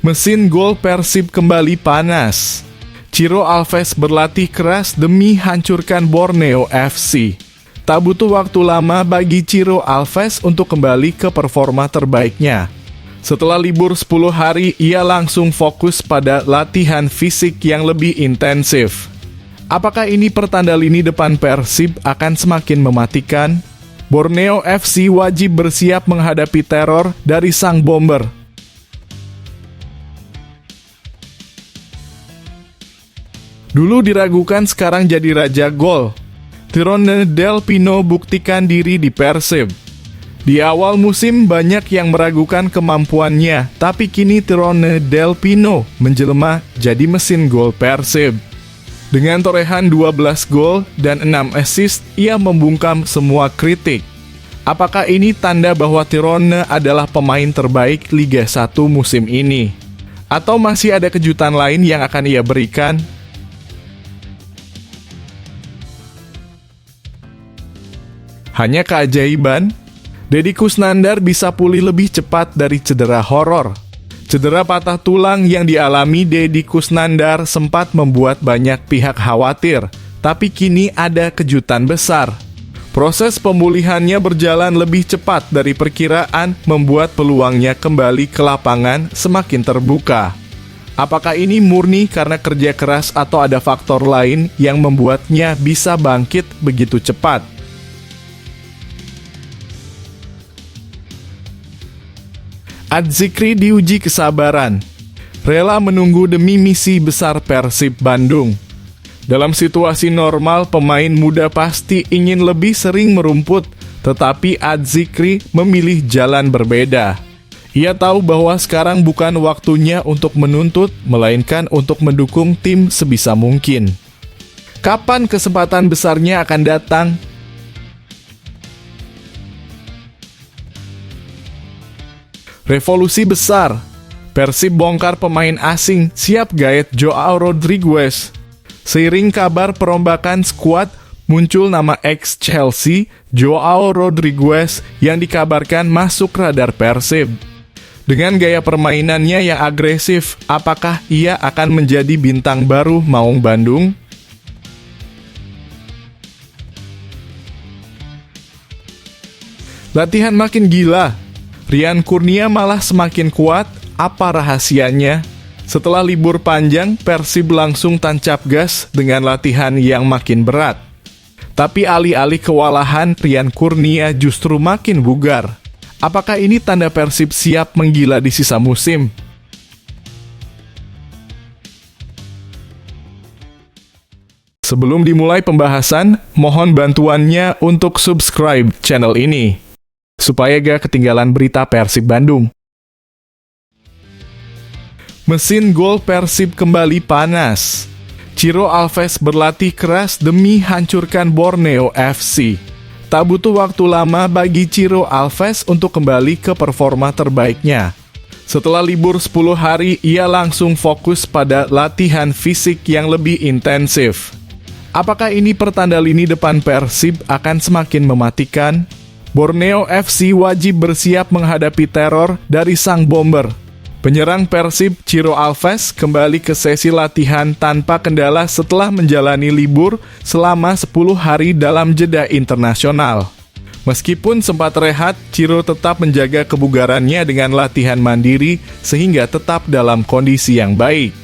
Mesin gol Persib kembali panas. Ciro Alves berlatih keras demi hancurkan Borneo FC. Tak butuh waktu lama bagi Ciro Alves untuk kembali ke performa terbaiknya. Setelah libur 10 hari, ia langsung fokus pada latihan fisik yang lebih intensif. Apakah ini pertanda lini depan Persib akan semakin mematikan? Borneo FC wajib bersiap menghadapi teror dari sang bomber. Dulu diragukan, sekarang jadi raja gol. Tyrone Del Pino buktikan diri di Persib. Di awal musim banyak yang meragukan kemampuannya, tapi kini Tyrone Del Pino menjelma jadi mesin gol Persib. Dengan torehan 12 gol dan 6 assist, ia membungkam semua kritik. Apakah ini tanda bahwa Tyrone adalah pemain terbaik Liga 1 musim ini? Atau masih ada kejutan lain yang akan ia berikan? Hanya keajaiban, Deddy Kusnandar bisa pulih lebih cepat dari cedera horor. Cedera patah tulang yang dialami Deddy Kusnandar sempat membuat banyak pihak khawatir, tapi kini ada kejutan besar. Proses pemulihannya berjalan lebih cepat dari perkiraan, membuat peluangnya kembali ke lapangan semakin terbuka. Apakah ini murni karena kerja keras atau ada faktor lain yang membuatnya bisa bangkit begitu cepat? Adzikri diuji kesabaran, rela menunggu demi misi besar Persib Bandung. Dalam situasi normal, pemain muda pasti ingin lebih sering merumput, tetapi Adzikri memilih jalan berbeda. Ia tahu bahwa sekarang bukan waktunya untuk menuntut, melainkan untuk mendukung tim sebisa mungkin. Kapan kesempatan besarnya akan datang? Revolusi besar. Persib bongkar pemain asing, siap gaet Joao Rodriguez. Seiring kabar perombakan skuad, muncul nama ex-Chelsea, Joao Rodriguez, yang dikabarkan masuk radar Persib. Dengan gaya permainannya yang agresif, apakah ia akan menjadi bintang baru Maung Bandung? Latihan makin gila. Rian Kurnia malah semakin kuat, apa rahasianya? Setelah libur panjang, Persib langsung tancap gas dengan latihan yang makin berat. Tapi alih-alih kewalahan, Rian Kurnia justru makin bugar. Apakah ini tanda Persib siap menggila di sisa musim? Sebelum dimulai pembahasan, mohon bantuannya untuk subscribe channel ini, supaya gak ketinggalan berita Persib Bandung. Mesin gol Persib kembali panas. Ciro Alves berlatih keras demi hancurkan Borneo FC. Tak butuh waktu lama bagi Ciro Alves untuk kembali ke performa terbaiknya. Setelah libur 10 hari, ia langsung fokus pada latihan fisik yang lebih intensif. Apakah ini pertanda lini depan Persib akan semakin mematikan? Borneo FC wajib bersiap menghadapi teror dari sang bomber. Penyerang Persib, Ciro Alves, kembali ke sesi latihan tanpa kendala setelah menjalani libur selama 10 hari dalam jeda internasional. Meskipun sempat rehat, Ciro tetap menjaga kebugarannya dengan latihan mandiri sehingga tetap dalam kondisi yang baik.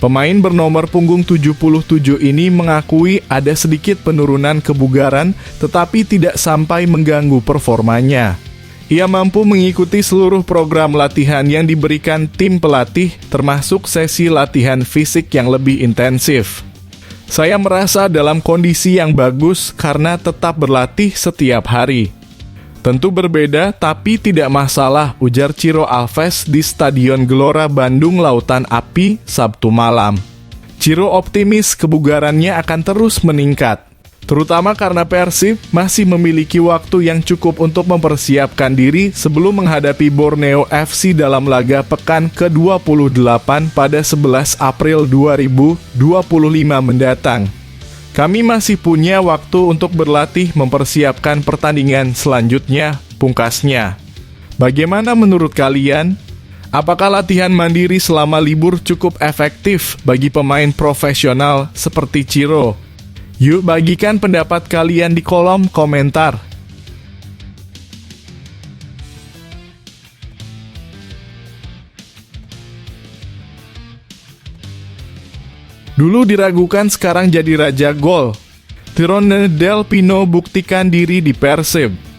Pemain bernomor punggung 77 ini mengakui ada sedikit penurunan kebugaran, tetapi tidak sampai mengganggu performanya. Ia mampu mengikuti seluruh program latihan yang diberikan tim pelatih, termasuk sesi latihan fisik yang lebih intensif. Saya merasa dalam kondisi yang bagus karena tetap berlatih setiap hari. Tentu berbeda, tapi tidak masalah, ujar Ciro Alves di Stadion Gelora Bandung Lautan Api Sabtu malam. Ciro optimis kebugarannya akan terus meningkat, terutama karena Persib masih memiliki waktu yang cukup untuk mempersiapkan diri sebelum menghadapi Borneo FC dalam laga pekan ke-28 pada 11 April 2025 mendatang. Kami masih punya waktu untuk berlatih mempersiapkan pertandingan selanjutnya, pungkasnya. Bagaimana menurut kalian? Apakah latihan mandiri selama libur cukup efektif bagi pemain profesional seperti Ciro? Yuk bagikan pendapat kalian di kolom komentar. Dulu diragukan, sekarang jadi raja gol. Tyrone Del Pino buktikan diri di Persib.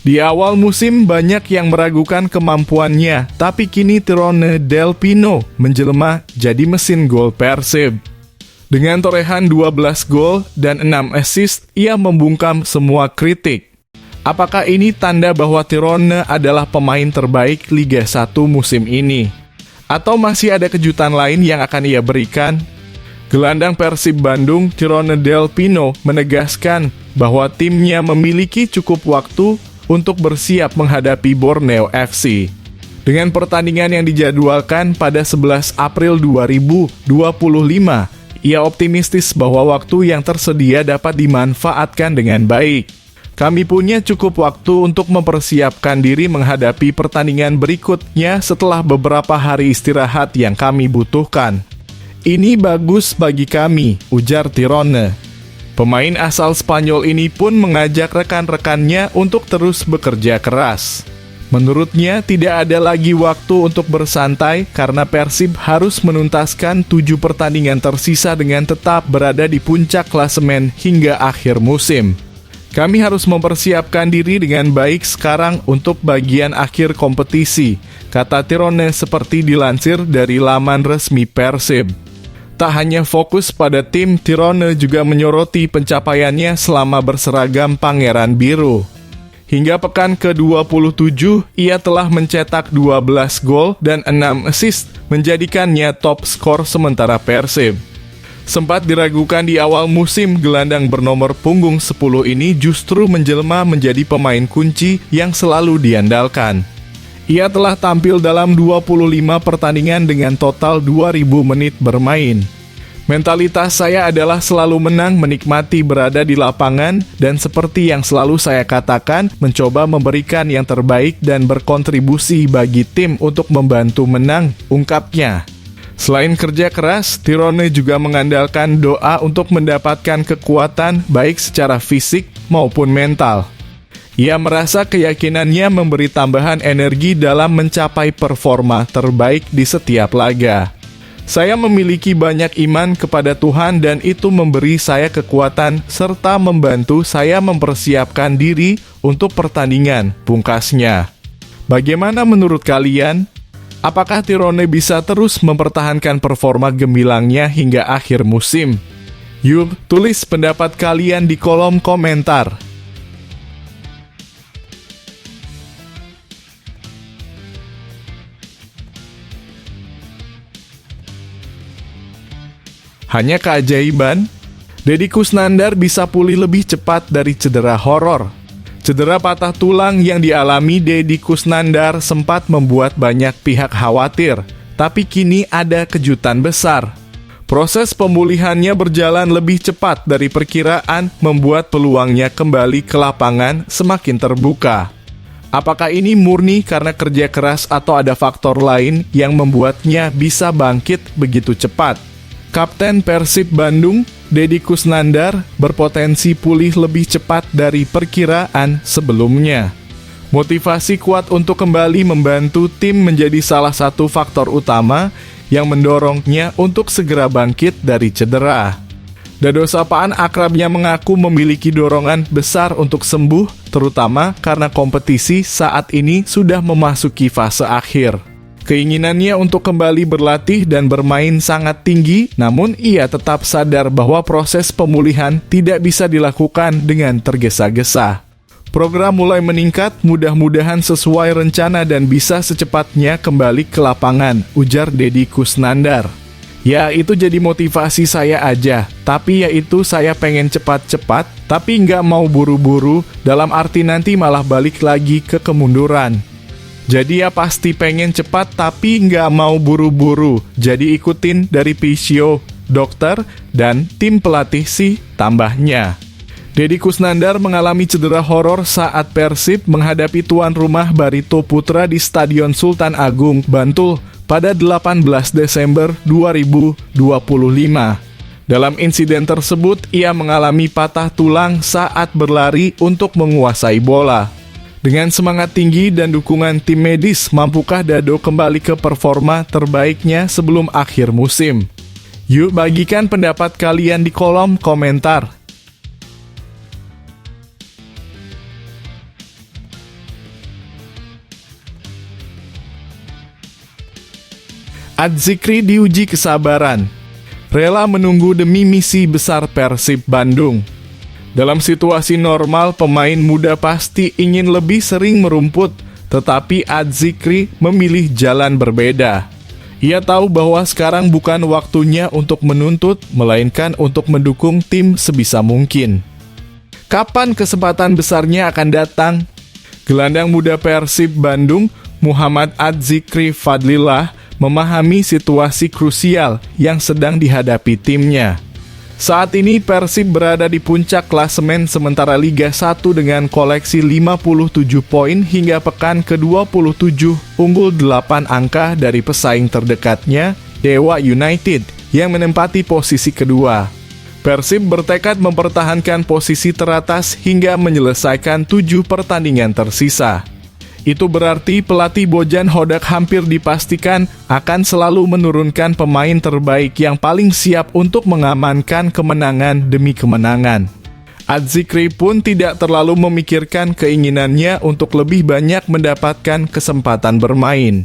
Di awal musim banyak yang meragukan kemampuannya, tapi kini Tyrone Del Pino menjelma jadi mesin gol Persib. Dengan torehan 12 gol dan 6 assist, ia membungkam semua kritik. Apakah ini tanda bahwa Tyrone adalah pemain terbaik Liga 1 musim ini? Atau masih ada kejutan lain yang akan ia berikan? Gelandang Persib Bandung, Tyrone Del Pino, menegaskan bahwa timnya memiliki cukup waktu untuk bersiap menghadapi Borneo FC. Dengan pertandingan yang dijadwalkan pada 11 April 2025, ia optimistis bahwa waktu yang tersedia dapat dimanfaatkan dengan baik. Kami punya cukup waktu untuk mempersiapkan diri menghadapi pertandingan berikutnya setelah beberapa hari istirahat yang kami butuhkan. Ini bagus bagi kami, ujar Tyrone. Pemain asal Spanyol ini pun mengajak rekan-rekannya untuk terus bekerja keras. Menurutnya, tidak ada lagi waktu untuk bersantai karena Persib harus menuntaskan 7 pertandingan tersisa dengan tetap berada di puncak klasemen hingga akhir musim. Kami harus mempersiapkan diri dengan baik sekarang untuk bagian akhir kompetisi, kata Tyrone seperti dilansir dari laman resmi Persib. Tak hanya fokus pada tim, Tyrone juga menyoroti pencapaiannya selama berseragam Pangeran Biru. Hingga pekan ke-27, ia telah mencetak 12 gol dan 6 assist, menjadikannya top skor sementara Persib. Sempat diragukan di awal musim, gelandang bernomor punggung 10 ini justru menjelma menjadi pemain kunci yang selalu diandalkan. Ia telah tampil dalam 25 pertandingan dengan total 2.000 menit bermain. Mentalitas saya adalah selalu menang, menikmati berada di lapangan, dan seperti yang selalu saya katakan, mencoba memberikan yang terbaik dan berkontribusi bagi tim untuk membantu menang, ungkapnya. Selain kerja keras, Tyrone juga mengandalkan doa untuk mendapatkan kekuatan baik secara fisik maupun mental. Ia merasa keyakinannya memberi tambahan energi dalam mencapai performa terbaik di setiap laga. Saya memiliki banyak iman kepada Tuhan dan itu memberi saya kekuatan serta membantu saya mempersiapkan diri untuk pertandingan, pungkasnya. Bagaimana menurut kalian? Apakah Tyrone bisa terus mempertahankan performa gemilangnya hingga akhir musim? Yuk, tulis pendapat kalian di kolom komentar. Hanya keajaiban, Deddy Kusnandar bisa pulih lebih cepat dari cedera horor. Cedera patah tulang yang dialami Deddy Kusnandar sempat membuat banyak pihak khawatir, tapi kini ada kejutan besar. Proses pemulihannya berjalan lebih cepat dari perkiraan, membuat peluangnya kembali ke lapangan semakin terbuka. Apakah ini murni karena kerja keras atau ada faktor lain yang membuatnya bisa bangkit begitu cepat? Kapten Persib Bandung, Deddy Kusnandar, berpotensi pulih lebih cepat dari perkiraan sebelumnya. Motivasi kuat untuk kembali membantu tim menjadi salah satu faktor utama yang mendorongnya untuk segera bangkit dari cedera. Dado Sapaan akrabnya mengaku memiliki dorongan besar untuk sembuh, terutama karena kompetisi saat ini sudah memasuki fase akhir. Keinginannya untuk kembali berlatih dan bermain sangat tinggi, namun ia tetap sadar bahwa proses pemulihan tidak bisa dilakukan dengan tergesa-gesa. Program mulai meningkat, mudah-mudahan sesuai rencana dan bisa secepatnya kembali ke lapangan, ujar Deddy Kusnandar. Ya, itu jadi motivasi saya aja, tapi yaitu saya pengen cepat-cepat, tapi nggak mau buru-buru, dalam arti nanti malah balik lagi ke kemunduran. Jadi ya pasti pengen cepat tapi nggak mau buru-buru. Jadi ikutin dari fisio, dokter, dan tim pelatih sih, tambahnya. Deddy Kusnandar mengalami cedera horor saat Persib menghadapi tuan rumah Barito Putra di Stadion Sultan Agung, Bantul pada 18 Desember 2025. Dalam insiden tersebut, ia mengalami patah tulang saat berlari untuk menguasai bola. Dengan semangat tinggi dan dukungan tim medis, mampukah Dado kembali ke performa terbaiknya sebelum akhir musim? Yuk bagikan pendapat kalian di kolom komentar. Adzikri diuji kesabaran. Rela menunggu demi misi besar Persib Bandung. Dalam situasi normal, pemain muda pasti ingin lebih sering merumput, tetapi Adzikri memilih jalan berbeda. Ia tahu bahwa sekarang bukan waktunya untuk menuntut, melainkan untuk mendukung tim sebisa mungkin. Kapan kesempatan besarnya akan datang? Gelandang muda Persib Bandung, Muhammad Adzikri Fadlillah, memahami situasi krusial yang sedang dihadapi timnya. Saat ini Persib berada di puncak klasemen sementara Liga 1 dengan koleksi 57 poin hingga pekan ke-27, unggul 8 angka dari pesaing terdekatnya, Dewa United, yang menempati posisi kedua. Persib bertekad mempertahankan posisi teratas hingga menyelesaikan 7 pertandingan tersisa. Itu berarti pelatih Bojan Hodak hampir dipastikan akan selalu menurunkan pemain terbaik yang paling siap untuk mengamankan kemenangan demi kemenangan. Adzikri pun tidak terlalu memikirkan keinginannya untuk lebih banyak mendapatkan kesempatan bermain.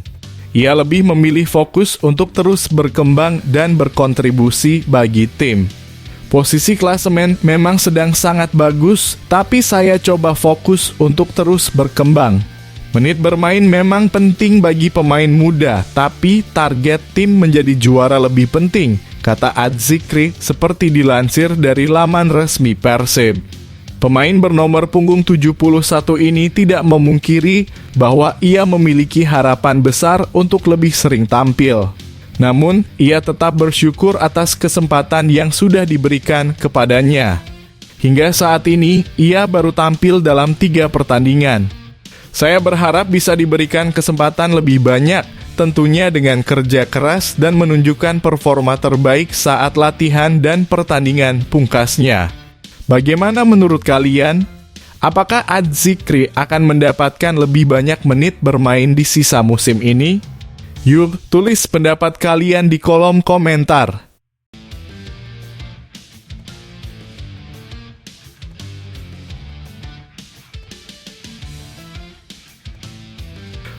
Ia lebih memilih fokus untuk terus berkembang dan berkontribusi bagi tim. Posisi klasemen memang sedang sangat bagus, tapi saya coba fokus untuk terus berkembang. Menit bermain memang penting bagi pemain muda, tapi target tim menjadi juara lebih penting, kata Adzikri seperti dilansir dari laman resmi Persib. Pemain bernomor punggung 71 ini tidak memungkiri bahwa ia memiliki harapan besar untuk lebih sering tampil. Namun, ia tetap bersyukur atas kesempatan yang sudah diberikan kepadanya. Hingga saat ini, ia baru tampil dalam 3 pertandingan. Saya berharap bisa diberikan kesempatan lebih banyak, tentunya dengan kerja keras dan menunjukkan performa terbaik saat latihan dan pertandingan pungkasnya. Bagaimana menurut kalian? Apakah Adzikri akan mendapatkan lebih banyak menit bermain di sisa musim ini? Yuk, tulis pendapat kalian di kolom komentar.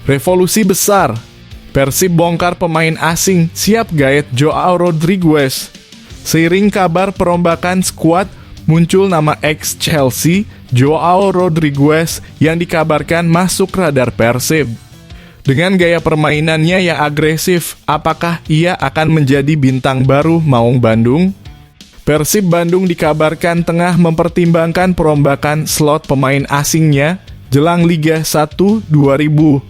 Revolusi besar. Persib bongkar pemain asing, siap gaet Joao Rodriguez. Seiring kabar perombakan skuad, muncul nama ex-Chelsea, Joao Rodriguez, yang dikabarkan masuk radar Persib. Dengan gaya permainannya yang agresif, apakah ia akan menjadi bintang baru Maung Bandung? Persib Bandung dikabarkan tengah mempertimbangkan perombakan slot pemain asingnya jelang Liga 1 2025.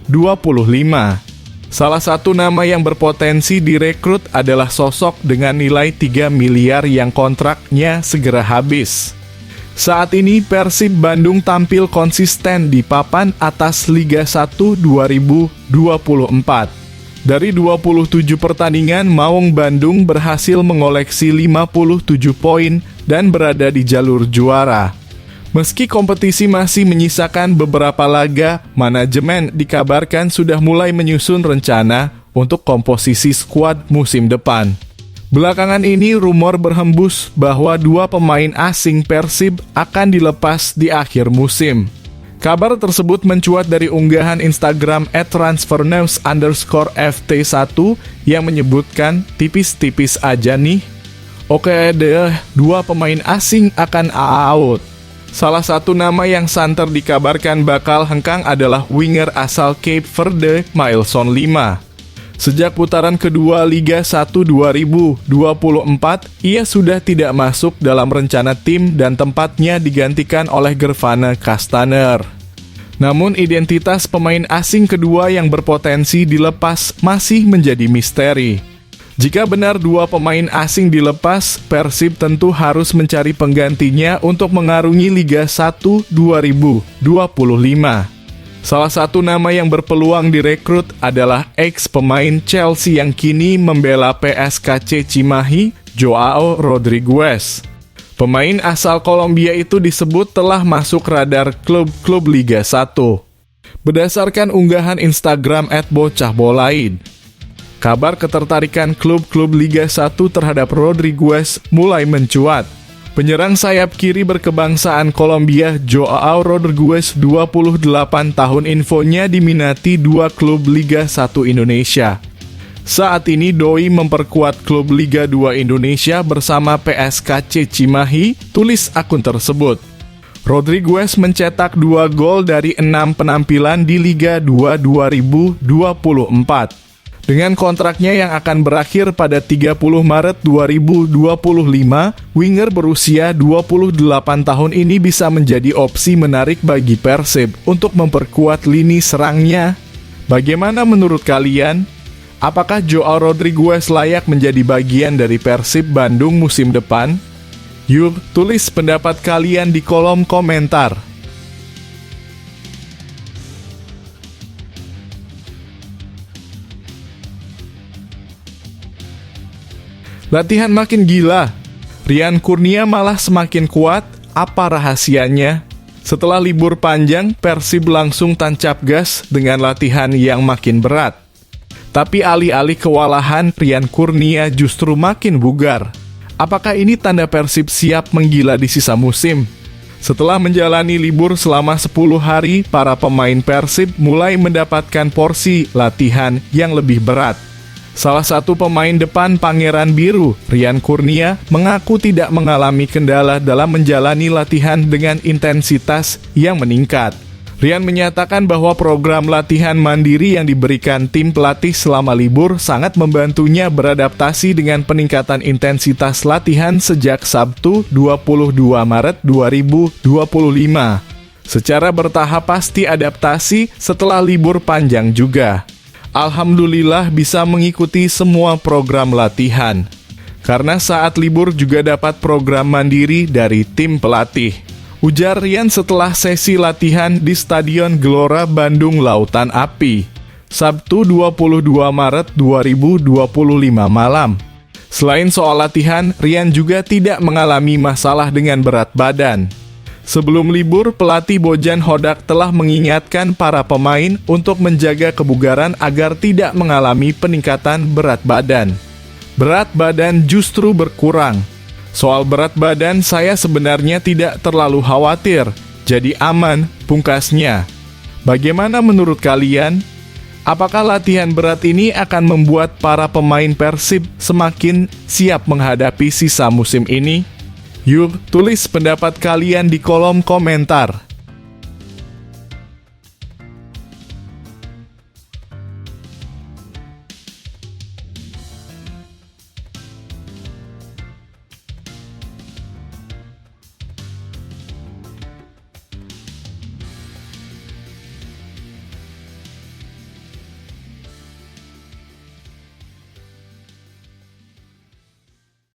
Salah satu nama yang berpotensi direkrut adalah sosok dengan nilai 3 miliar yang kontraknya segera habis. Saat ini Persib Bandung tampil konsisten di papan atas Liga 1 2024. Dari 27 pertandingan, Maung Bandung berhasil mengoleksi 57 poin dan berada di jalur juara. Meski kompetisi masih menyisakan beberapa laga, manajemen dikabarkan sudah mulai menyusun rencana untuk komposisi skuad musim depan. Belakangan ini rumor berhembus bahwa 2 pemain asing Persib akan dilepas di akhir musim. Kabar tersebut mencuat dari unggahan Instagram @transfernews_ft1 yang menyebutkan tipis-tipis aja nih. Oke deh, 2 pemain asing akan out. Salah satu nama yang santer dikabarkan bakal hengkang adalah winger asal Cape Verde, Mailson Lima. Sejak putaran kedua Liga 1 2024, ia sudah tidak masuk dalam rencana tim dan tempatnya digantikan oleh Gervane Kastaner. Namun identitas pemain asing kedua yang berpotensi dilepas masih menjadi misteri. Jika benar 2 pemain asing dilepas, Persib tentu harus mencari penggantinya untuk mengarungi Liga 1 2025. Salah satu nama yang berpeluang direkrut adalah ex-pemain Chelsea yang kini membela PSKC Cimahi, Joao Rodriguez. Pemain asal Kolombia itu disebut telah masuk radar klub-klub Liga 1. Berdasarkan unggahan Instagram @bocahbolaid, kabar ketertarikan klub-klub Liga 1 terhadap Rodriguez mulai mencuat. Penyerang sayap kiri berkebangsaan Kolombia Joao Rodriguez 28 tahun infonya diminati dua klub Liga 1 Indonesia. Saat ini Doi memperkuat klub Liga 2 Indonesia bersama PSKC Cimahi, tulis akun tersebut. Rodriguez mencetak 2 gol dari 6 penampilan di Liga 2 2024. Dengan kontraknya yang akan berakhir pada 30 Maret 2025, winger berusia 28 tahun ini bisa menjadi opsi menarik bagi Persib untuk memperkuat lini serangnya. Bagaimana menurut kalian? Apakah Joao Rodriguez layak menjadi bagian dari Persib Bandung musim depan? Yuk, tulis pendapat kalian di kolom komentar. Latihan makin gila, Rian Kurnia malah semakin kuat, apa rahasianya? Setelah libur panjang, Persib langsung tancap gas dengan latihan yang makin berat. Tapi alih-alih kewalahan, Rian Kurnia justru makin bugar. Apakah ini tanda Persib siap menggila di sisa musim? Setelah menjalani libur selama 10 hari, para pemain Persib mulai mendapatkan porsi latihan yang lebih berat. Salah satu pemain depan Pangeran Biru, Rian Kurnia, mengaku tidak mengalami kendala dalam menjalani latihan dengan intensitas yang meningkat. Rian menyatakan bahwa program latihan mandiri yang diberikan tim pelatih selama libur sangat membantunya beradaptasi dengan peningkatan intensitas latihan sejak Sabtu 22 Maret 2025. Secara bertahap pasti adaptasi setelah libur panjang juga. Alhamdulillah bisa mengikuti semua program latihan. Karena saat libur juga dapat program mandiri dari tim pelatih. Ujar Rian setelah sesi latihan di Stadion Gelora Bandung Lautan Api, Sabtu 22 Maret 2025 malam. Selain soal latihan, Rian juga tidak mengalami masalah dengan berat badan. Sebelum libur, pelatih Bojan Hodak telah mengingatkan para pemain untuk menjaga kebugaran agar tidak mengalami peningkatan berat badan. Berat badan justru berkurang. Soal berat badan saya sebenarnya tidak terlalu khawatir, jadi aman, pungkasnya. Bagaimana menurut kalian? Apakah latihan berat ini akan membuat para pemain Persib semakin siap menghadapi sisa musim ini? Yuk, tulis pendapat kalian di kolom komentar.